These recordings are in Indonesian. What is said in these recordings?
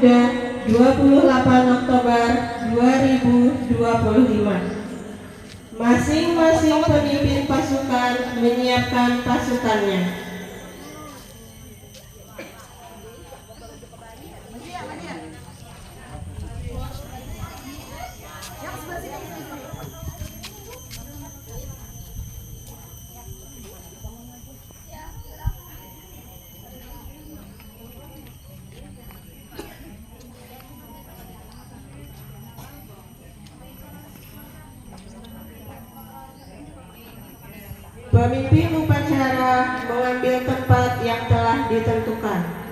Pemuda 28 Oktober 2025. Masing-masing pemimpin pasukan menyiapkan pasukannya. Pemimpin upacara mengambil tempat yang telah ditentukan.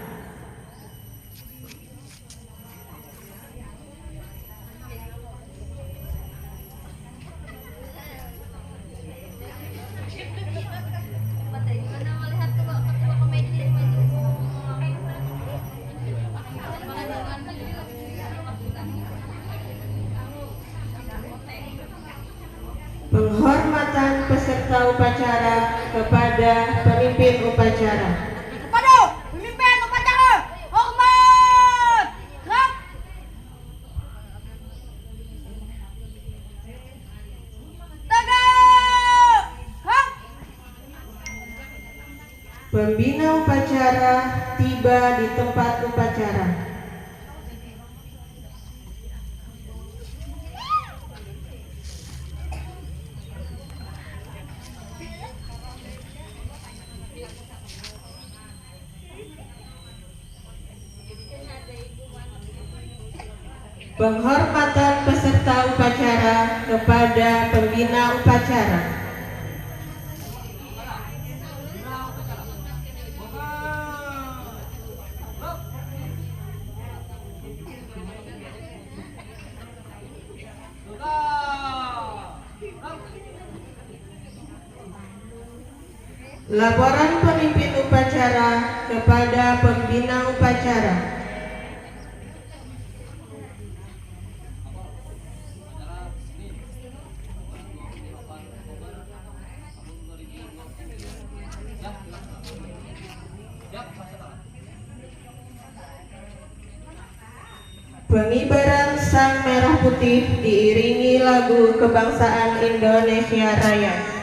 Penghormatan peserta upacara kepada pemimpin upacara. Kepada pemimpin upacara, hormat. Gerak. Tegak. Gerak. Pembina upacara tiba di tempat upacara. Penghormatan peserta upacara kepada pembina upacara. Laporan pemimpin upacara kepada pembina upacara. Pengibaran Sang Merah Putih diiringi lagu kebangsaan Indonesia Raya.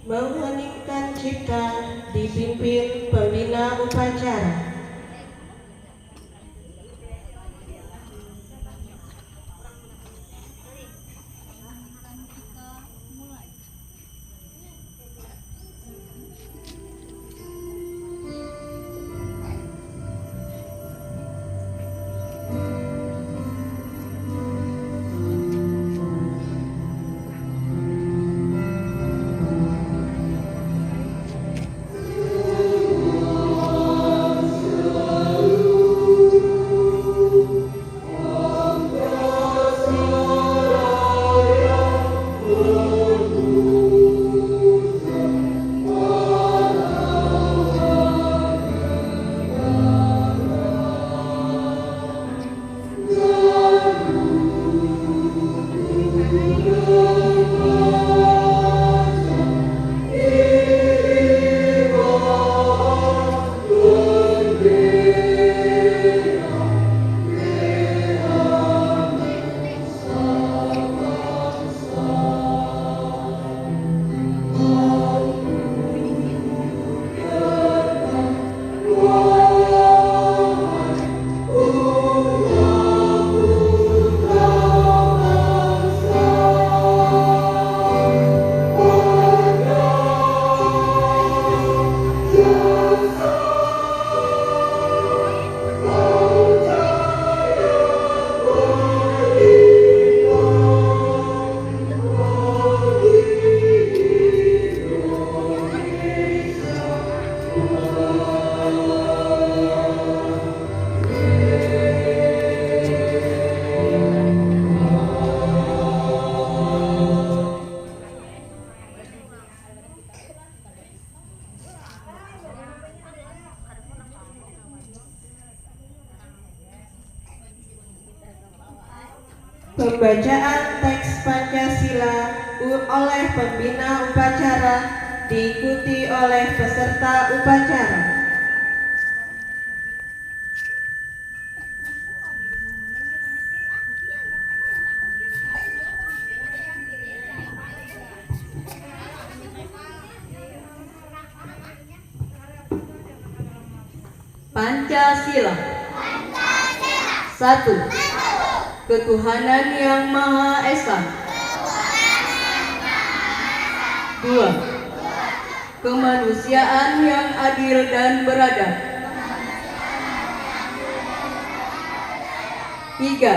Mengheningkan cipta dipimpin pembina upacara. Pembacaan teks Pancasila oleh pembina upacara diikuti oleh peserta upacara. Pancasila. Satu. Ketuhanan yang Maha Esa. Dua. Kemanusiaan yang adil dan beradab. Tiga.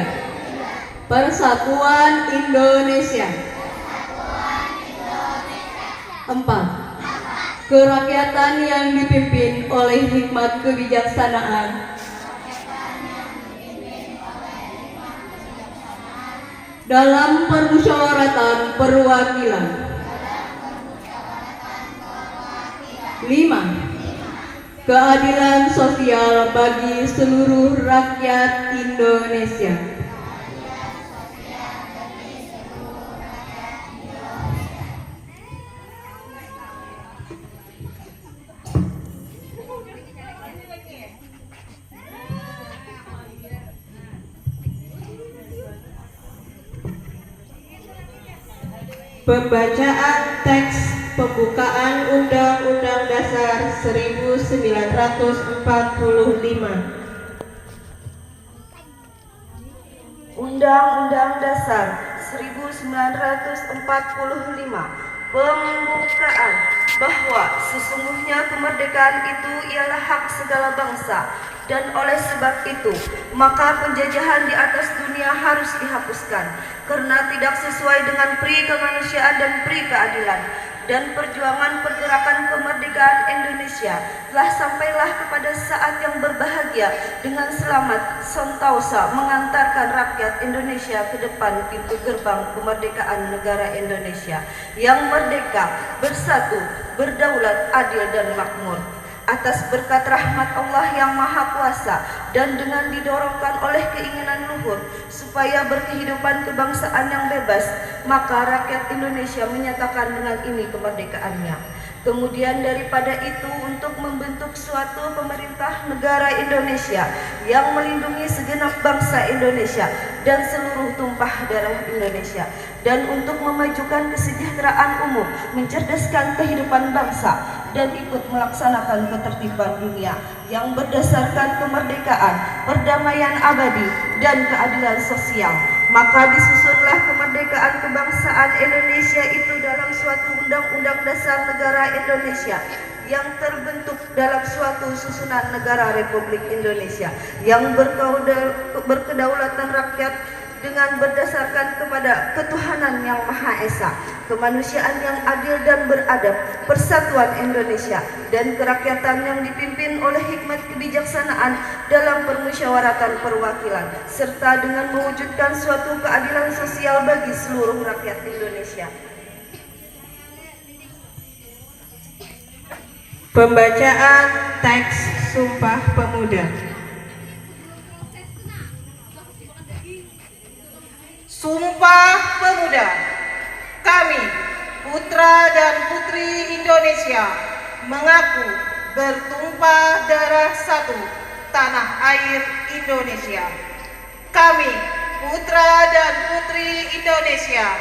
Persatuan Indonesia. Empat. Kerakyatan yang dipimpin oleh hikmat kebijaksanaan dalam permusyawaratan perwakilan. 5. Keadilan sosial bagi seluruh rakyat Indonesia. Pembacaan teks pembukaan Undang-Undang Dasar 1945. Undang-Undang Dasar 1945 pembukaan bahwa sesungguhnya kemerdekaan itu ialah hak segala bangsa, dan oleh sebab itu maka penjajahan di atas dunia harus dihapuskan karena tidak sesuai dengan pri kemanusiaan dan pri keadilan. Dan perjuangan pergerakan kemerdekaan Indonesia telah sampailah kepada saat yang berbahagia dengan selamat sentosa mengantarkan rakyat Indonesia ke depan pintu gerbang kemerdekaan negara Indonesia yang merdeka, bersatu, berdaulat, adil dan makmur. Atas berkat rahmat Allah yang Maha Kuasa dan dengan didorongkan oleh keinginan luhur supaya berkehidupan kebangsaan yang bebas, maka rakyat Indonesia menyatakan dengan ini kemerdekaannya. Kemudian daripada itu, untuk membentuk suatu pemerintah negara Indonesia yang melindungi segenap bangsa Indonesia dan seluruh bertumpah darah Indonesia, dan untuk memajukan kesejahteraan umum, mencerdaskan kehidupan bangsa, dan ikut melaksanakan ketertiban dunia yang berdasarkan kemerdekaan, perdamaian abadi, dan keadilan sosial. Maka disusunlah kemerdekaan kebangsaan Indonesia itu dalam suatu Undang-Undang Dasar Negara Indonesia yang terbentuk dalam suatu susunan negara Republik Indonesia yang berkedaulatan rakyat dengan berdasarkan kepada ketuhanan yang Maha Esa, kemanusiaan yang adil dan beradab, persatuan Indonesia, dan kerakyatan yang dipimpin oleh hikmat kebijaksanaan dalam permusyawaratan perwakilan, serta dengan mewujudkan suatu keadilan sosial bagi seluruh rakyat Indonesia. Pembacaan teks Sumpah Pemuda. Sumpah Pemuda. Kami, putra dan putri Indonesia, mengaku bertumpah darah satu tanah air Indonesia. Kami, putra dan putri Indonesia,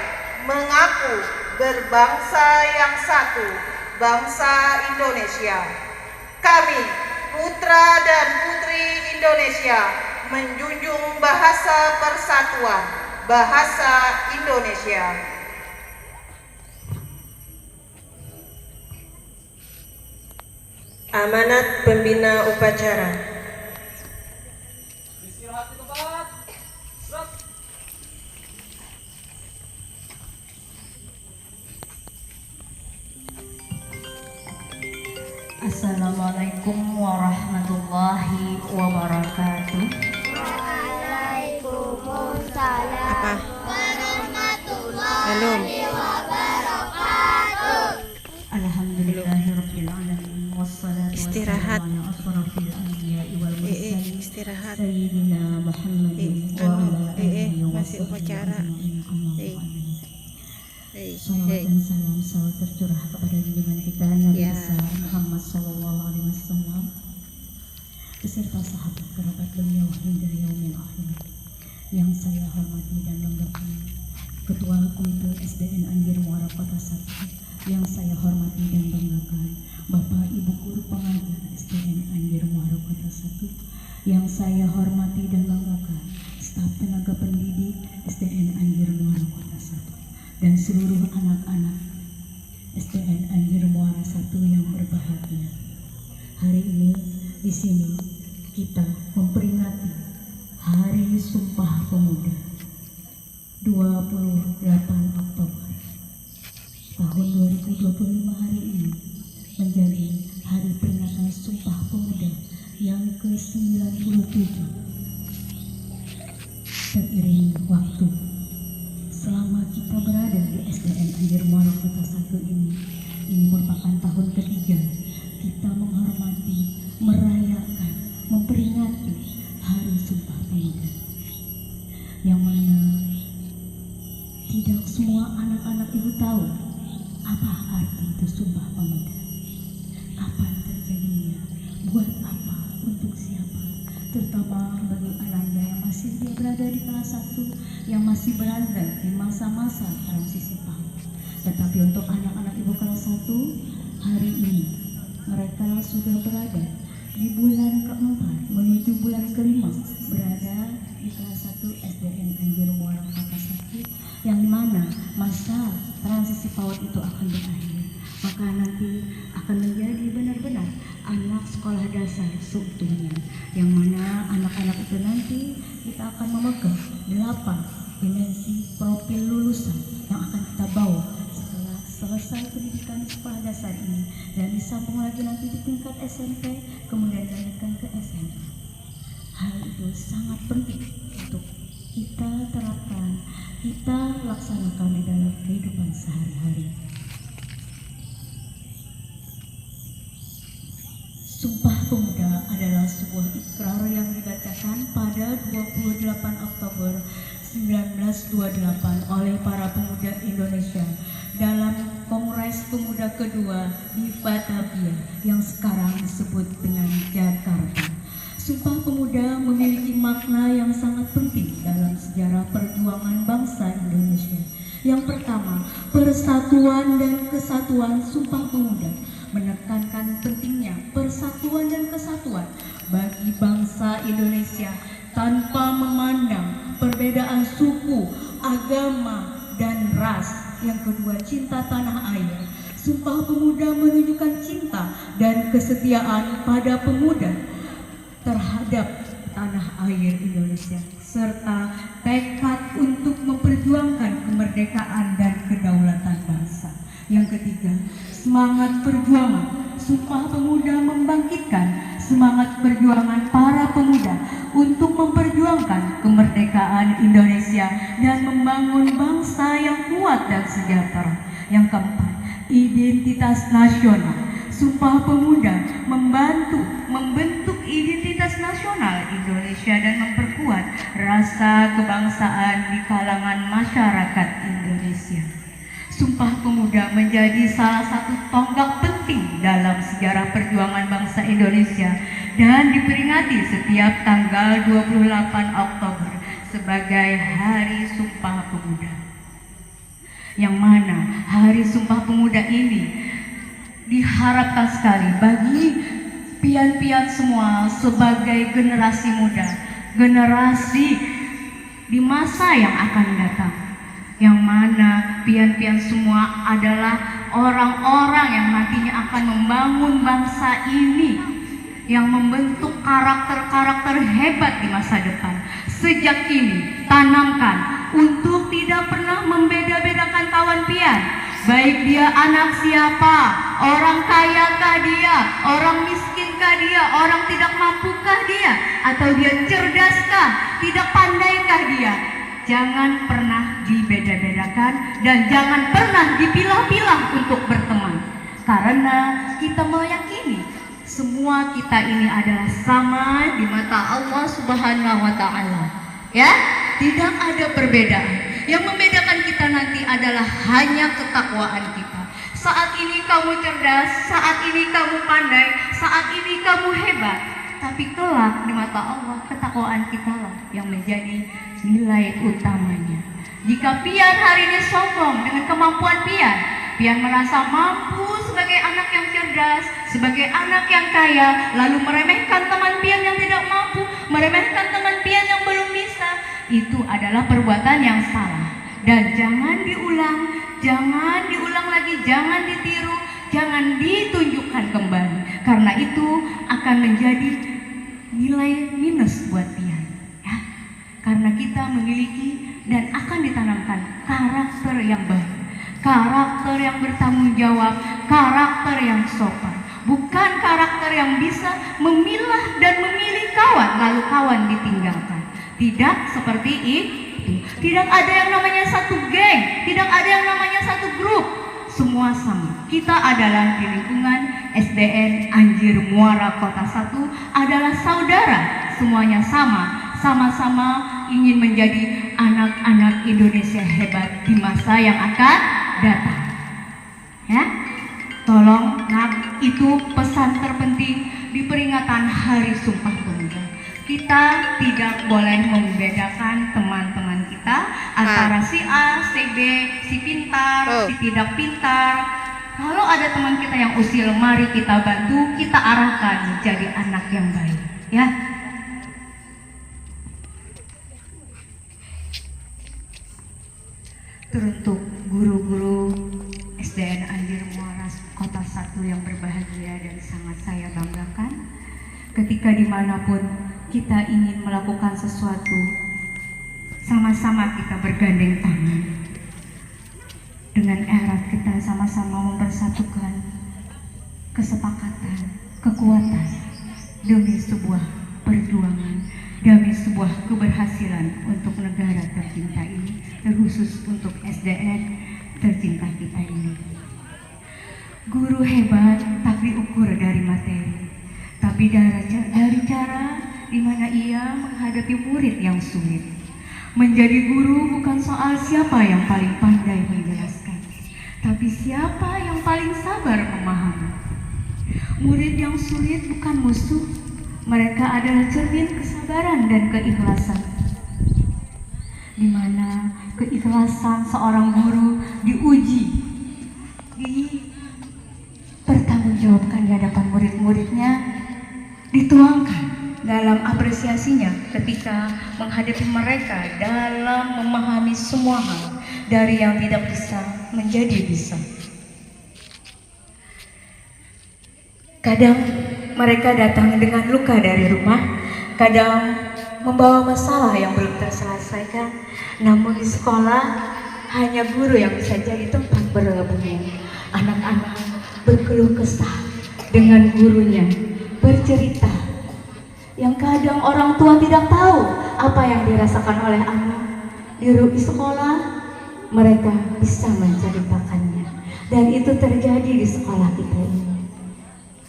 mengaku berbangsa yang satu, bangsa Indonesia. Kami, putra dan putri Indonesia, menjunjung bahasa persatuan, bahasa Indonesia. Amanat Pembina Upacara. Assalamualaikum warahmatullahi wabarakatuh. Waalaikumsalam warahmatullahi wabarakatuh. Alhamdulillahirabbil alamin wassalatu Istirahat. wassalamu ala asrofil anbiya'i wal mursalin Istirahat. sayyidina Muhammadin wa ala alihi wa masih upacara. sahbihi ajma'in. Hei, Salawat dan salam selalu tercurah kepada junjungan kita Nabi Ya. besar Muhammad sallallahu alaihi wasallam beserta sahabat kerabat beliau hingga yaumil akhir. Yang saya hormati dan banggakan Ketua Komite SDN Anjir Muara Kota 1, yang saya hormati dan banggakan Bapak Ibu Guru Pengajar SDN Anjir Muara Kota 1, yang saya hormati dan banggakan staf tenaga pendidik SDN Anjir Muara Kota 1 dan seluruh anak-anak SDN Anjir Muara 1 yang berbahagia. Hari ini di sini kita memperingati Hari Sumpah Pemuda 28 Oktober tahun 2025. Hari ini menjadi hari peringatan Sumpah Pemuda yang ke-97. Seiring waktu, selama kita berada di SDN Anjir Muara Kota 1 ini merupakan tahun ketiga kita menghormati, merayakan, memperingati Hari Sumpah Pemuda, yang mana tidak semua anak-anak ibu tahu apa arti itu Sumpah Pemuda, kapan terjadinya, buat apa, untuk siapa, terutama bagi Ananda yang masih berada di kelas 1, yang masih berada di masa-masa transisi tahun. Tetapi untuk anak-anak ibu kelas 1, hari ini mereka sudah berada di bulan keempat menuju bulan kelima, berada di kelas 1 SDN Anjir Muara Kota 1, yang dimana masa transisi PAUD itu akan berakhir. Maka nanti akan menjadi benar-benar anak sekolah dasar seutuhnya, yang mana anak-anak itu nanti kita akan memegang 8 dimensi profil lulusan yang akan kita bawa setelah selesai pendidikan sekolah dasar ini, dan disambung lagi nanti di tingkat SMP, kemudian dilanjutkan ke SMA. Hal itu sangat penting untuk kita terapkan, kita laksanakan di dalam kehidupan sehari-hari. Sumpah Pemuda adalah sebuah ikrar yang dibacakan pada 28 Oktober 1928 oleh para pemuda Indonesia dalam Kongres Pemuda kedua di Batavia yang sekarang disebut dengan Jakarta. Sumpah Pemuda memiliki makna yang sangat penting dalam sejarah perjuangan bangsa Indonesia. Yang pertama, persatuan dan kesatuan. Sumpah Pemuda menekankan pentingnya persatuan dan kesatuan bagi bangsa Indonesia tanpa memandang perbedaan suku, agama, dan ras. Yang kedua, cinta tanah air. Sumpah Pemuda menunjukkan cinta dan kesetiaan pada pemuda terhadap tanah air Indonesia serta tekad untuk memperjuangkan kemerdekaan dan kedaulatan bangsa. Yang ketiga, semangat perjuangan. Sumpah Pemuda membangkitkan semangat perjuangan para pemuda untuk memperjuangkan kemerdekaan Indonesia dan membangun bangsa yang kuat dan sejahtera. Yang keempat, identitas nasional. Sumpah Pemuda membentuk identitas nasional Indonesia dan memperkuat rasa kebangsaan di kalangan masyarakat Indonesia. Sumpah Pemuda menjadi salah satu tonggak penting dalam sejarah perjuangan bangsa Indonesia dan diperingati setiap tanggal 28 Oktober sebagai Hari Sumpah Pemuda. Yang mana Hari Sumpah Pemuda ini diharapkan sekali bagi pian-pian semua sebagai generasi muda, generasi di masa yang akan datang, yang mana pian-pian semua adalah orang-orang yang nantinya akan membangun bangsa ini, yang membentuk karakter-karakter hebat di masa depan. Sejak kini tanamkan untuk tidak pernah membeda-bedakan kawan pian, baik dia anak siapa, orang kayakah dia, orang miskinkah dia, orang tidak mampukah dia, atau dia cerdaskah, tidak pandaikah dia. Jangan pernah dibeda-bedakan dan jangan pernah dipilah-pilah untuk berteman. Karena kita meyakini semua kita ini adalah sama di mata Allah Subhanahu wa Ta'ala. Ya, tidak ada perbedaan. Yang membedakan kita nanti adalah hanya ketakwaan kita. Saat ini kamu cerdas, saat ini kamu pandai, saat ini kamu hebat. Tapi kelak di mata Allah, ketakwaan kita lah yang menjadi nilai utamanya. Jika pian hari ini sombong dengan kemampuan pian, pian merasa mampu sebagai anak yang cerdas, sebagai anak yang kaya, lalu meremehkan teman pian yang tidak mampu, meremehkan teman pian yang belum bisa, itu adalah perbuatan yang salah. Dan jangan diulang lagi, jangan ditiru, jangan ditunjukkan kembali. Karena itu akan menjadi nilai minus buat pian, ya. Karena kita memiliki dan akan ditanamkan karakter yang baik, karakter yang bertanggung jawab, karakter yang sopan, bukan karakter yang bisa memilah dan memilih kawan lalu kawan ditinggalkan. Tidak seperti itu. Tidak ada yang namanya satu geng, tidak ada yang namanya satu grup. Semua sama. Kita adalah di lingkungan SDN Anjir Muara Kota 1 adalah saudara. Semuanya sama, sama-sama ingin menjadi anak-anak Indonesia hebat di masa yang akan datang. Ya, tolong, itu pesan terpenting di peringatan Hari Sumpah Pemuda. Kita tidak boleh membedakan teman-teman kita antara si A, si B, si pintar, si tidak pintar. Kalau ada teman kita yang usil, mari kita bantu, kita arahkan menjadi anak yang baik, ya. Teruntuk guru-guru SDN Anjir Muara Kota 1 yang berbahagia dan sangat saya banggakan, ketika dimanapun kita ingin melakukan sesuatu, sama-sama kita bergandeng tangan. Dengan erat kita sama-sama mempersatukan kesepakatan, kekuatan demi sebuah perjuangan, demi sebuah keberhasilan untuk negara tercinta ini, terkhusus untuk SDN tercinta kita ini. Guru hebat tak diukur dari materi, tapi dari cara di mana ia menghadapi murid yang sulit. Menjadi guru bukan soal siapa yang paling pandai menjelaskan, tapi siapa yang paling sabar memahami. Murid yang sulit bukan musuh, Mereka adalah cermin kesabaran dan keikhlasan, di mana keikhlasan seorang guru diuji, dipertanggungjawabkan di hadapan murid-muridnya, dituangkan dalam apresiasinya ketika menghadapi mereka dalam memahami semua hal dari yang tidak bisa menjadi bisa. Kadang mereka datang dengan luka dari rumah, kadang membawa masalah yang belum terselesaikan, namun di sekolah hanya guru yang bisa jadi tempat berlabuhnya. Anak-anak berkeluh kesah dengan gurunya, bercerita yang kadang orang tua tidak tahu apa yang dirasakan oleh anak. Di sekolah mereka bisa menceritakannya, dan itu terjadi di sekolah kita ini.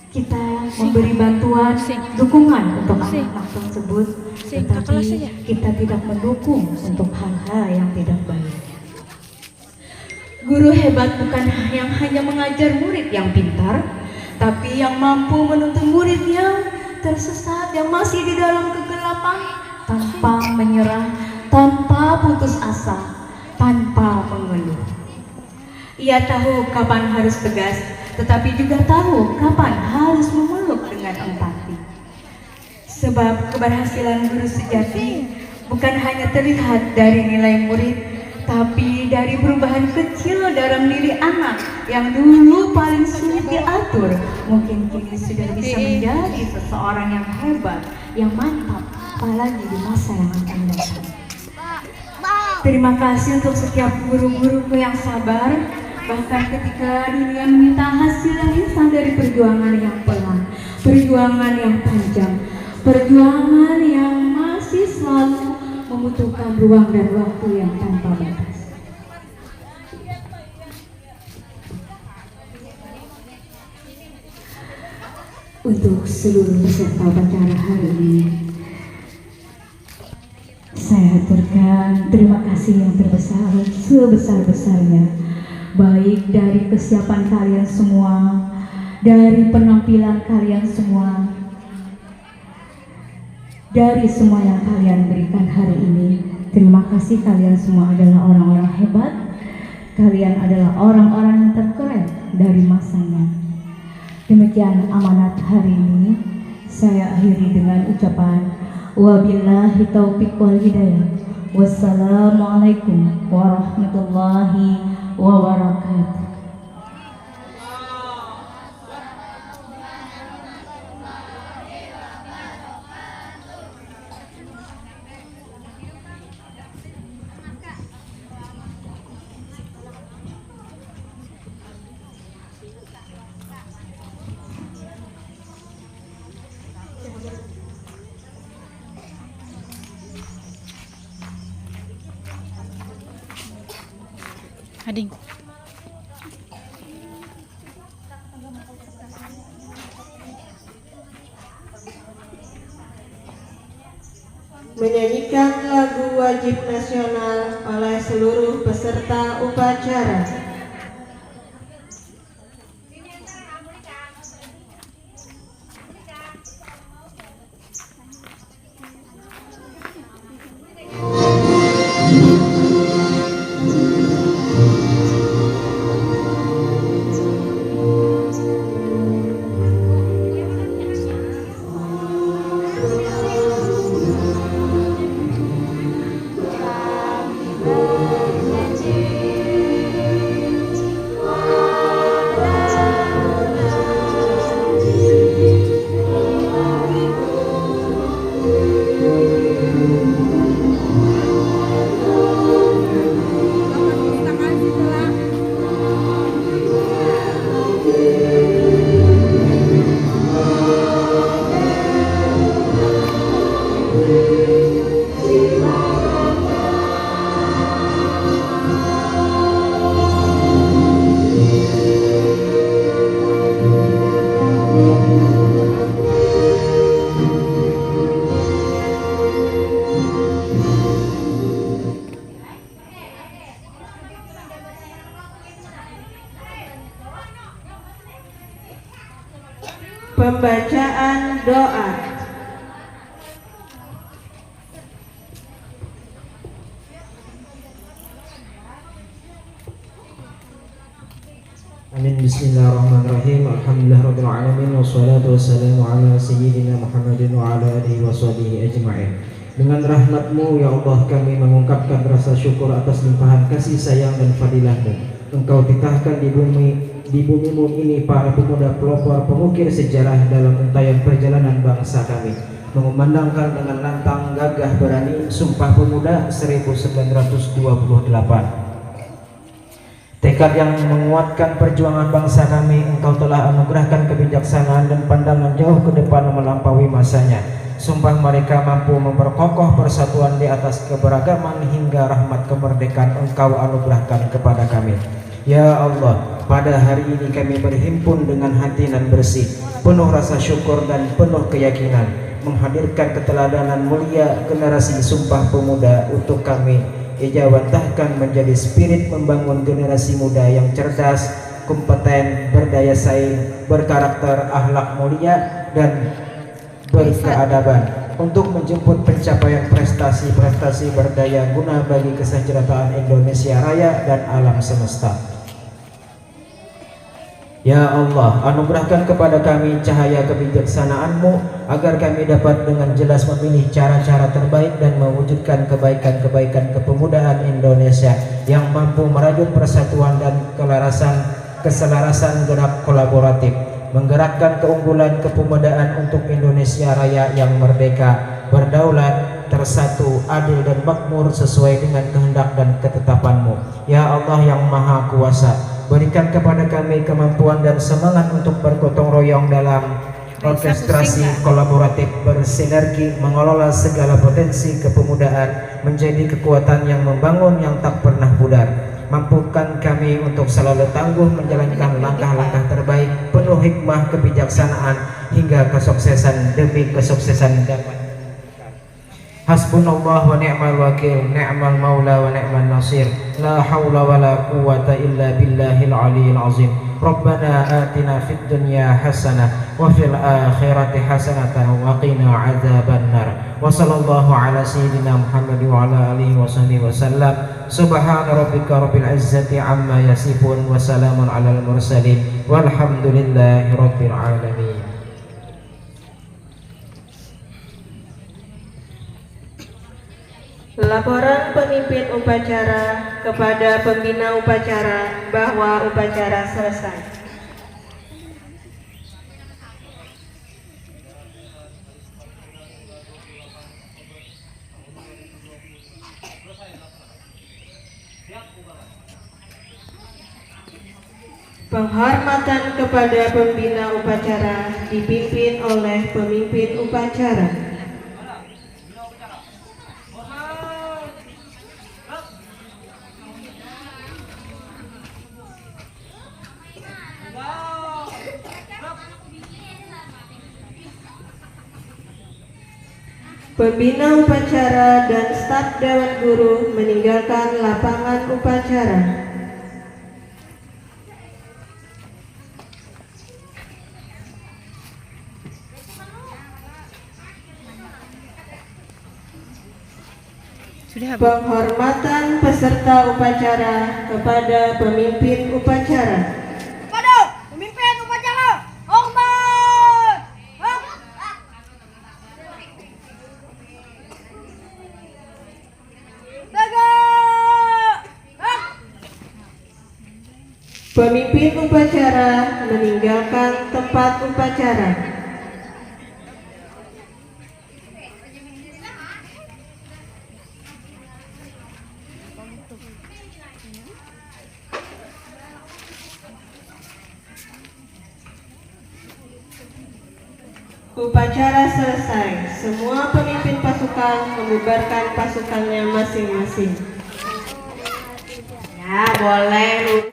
Kita memberi bantuan, dukungan untuk anak-anak tersebut, tetapi kita tidak mendukung untuk hal-hal yang tidak baik. Guru hebat bukan yang hanya mengajar murid yang pintar, tapi yang mampu menuntun murid yang tersesat, yang masih di dalam kegelapan, tanpa menyerah, tanpa putus asa, tanpa mengeluh. Ia tahu kapan harus tegas, tetapi juga tahu kapan harus memeluk dengan empati. Sebab keberhasilan guru sejati bukan hanya terlihat dari nilai murid, tapi dari perubahan kecil dalam diri anak yang dulu paling sulit diatur, mungkin kini sudah bisa menjadi seseorang yang hebat, yang mantap, apalagi di masa yang akan datang. Terima kasih untuk setiap guru-guruku yang sabar, bahkan ketika dunia meminta hasil yang instan dari perjuangan yang pelan, perjuangan yang panjang, perjuangan yang masih selalu membutuhkan ruang dan waktu yang tanpa batas. Untuk seluruh peserta upacara hari ini, saya aturkan terima kasih yang terbesar, sebesar-besarnya, baik dari kesiapan kalian semua, dari penampilan kalian semua, dari semua yang kalian berikan hari ini. Terima kasih, kalian semua adalah orang-orang hebat, kalian adalah orang-orang yang terkeren dari masanya. Demikian amanat hari ini, saya akhiri dengan ucapan wabillahi taufiq wal hidayah. Wassalamualaikum warahmatullahi wabarakatuh. Ading. Menyanyikan lagu wajib nasional oleh seluruh peserta upacara. Pembacaan doa. Amin. Bismillahirrahmanirrahim. Alhamdulillahirabbil alamin wassalatu wassalamu ala sayyidina Muhammadin wa ala alihi washabihi ajma'in. Dengan rahmat-Mu ya Allah kami mengungkapkan rasa syukur atas limpahan kasih sayang dan fadilah-Mu. Engkau titahkan di bumimu ini para pemuda pelopor pengukir sejarah dalam untayan perjalanan bangsa kami, mengumandangkan dengan lantang gagah berani Sumpah Pemuda 1928. Tekad yang menguatkan perjuangan bangsa kami, Engkau telah anugerahkan kebijaksanaan dan pandangan jauh ke depan melampaui masanya. Sumpah mereka mampu memperkokoh persatuan di atas keberagaman hingga rahmat kemerdekaan Engkau anugerahkan kepada kami. Ya Allah, pada hari ini kami berhimpun dengan hati nan bersih, penuh rasa syukur dan penuh keyakinan, menghadirkan keteladanan mulia generasi Sumpah Pemuda untuk kami ijawantahkan menjadi spirit membangun generasi muda yang cerdas, kompeten, berdaya saing, berkarakter, akhlak mulia dan berkeadaban untuk menjemput pencapaian prestasi-prestasi berdaya guna bagi kesejahteraan Indonesia Raya dan alam semesta. Ya Allah, anugerahkan kepada kami cahaya kebijaksanaan-Mu agar kami dapat dengan jelas memilih cara-cara terbaik dan mewujudkan kebaikan-kebaikan kepemudaan Indonesia yang mampu merajut persatuan dan keselarasan gerak kolaboratif, menggerakkan keunggulan kepemudaan untuk Indonesia Raya yang merdeka, berdaulat, tersatu, adil dan makmur sesuai dengan kehendak dan ketetapan-Mu. Ya Allah yang Maha Kuasa, berikan kepada kami kemampuan dan semangat untuk bergotong royong dalam orkestrasi kolaboratif, bersinergi, mengelola segala potensi kepemudaan menjadi kekuatan yang membangun yang tak pernah pudar. Mampukan kami untuk selalu tangguh menjalankan langkah-langkah terbaik, penuh hikmah kebijaksanaan hingga kesuksesan demi kesuksesan dapat. Hasbunallah wa ni'mal wakil, ni'mal maula wa ni'mal nasir, la hawla wa la quwwata illa billahil aliyyil azim. Rabbana atina fid dunya hasanah wa fil akhirati hasanatan wa qina adzaban nar. Wa sallallahu ala sayyidina Muhammad wa ala alihi wa sahbihi wasallam. Subhana rabbika rabbil izzati amma yasifun wa salamun alal mursalin walhamdulillahi rabbil alamin. Laporan pemimpin upacara kepada pembina upacara bahwa upacara selesai. Penghormatan kepada pembina upacara dipimpin oleh pemimpin upacara. Pembina upacara dan staf Dewan Guru meninggalkan lapangan upacara. Penghormatan peserta upacara kepada pemimpin upacara. Kepada pemimpin upacara, hormat. Pemimpin upacara meninggalkan tempat upacara. Upacara selesai. Semua pemimpin pasukan membubarkan pasukannya masing-masing. Ya, boleh.